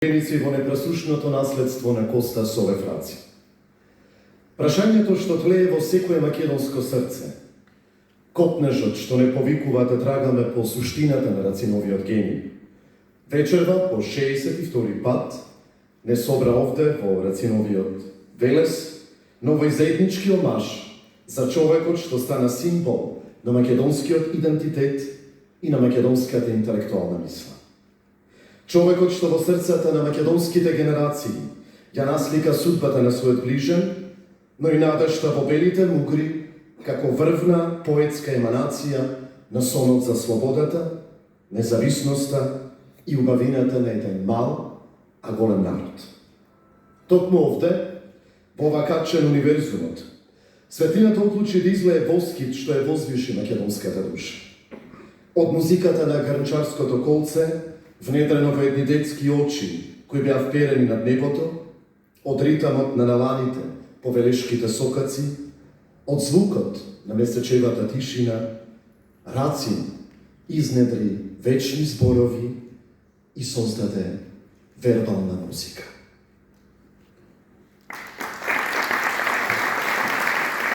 во непресушното наследство на Коста Сове Франци. Прашањето што тлее во секое македонско срце, копнежот што не повикува да трагаме по суштината на Рациновиот гений, вечерва по 62 пат не собра овде во Рациновиот Велес, но во заеднички омаж за човекот што стана символ на македонскиот идентитет и на македонската интелектуална мисла. Човекот што во срцата на македонските генерации ја наслика судбата на својот ближен, но и надежта во белите мугри како врвна поетска еманација на сонот за слободата, независноста и убавината на еден мал, а голем народ. Токму овде, во вакачен универзумот, светлината одлучи да излее воскит што е возвиши македонската душа. Од музиката на грнчарското колце, внедрено во едни детски очи, кои беа вперени над небото, од ритамот на наланите по велешките сокаци, од звукот на месечевата тишина, Рацин изнедри вечни зборови и создаде вербална музика.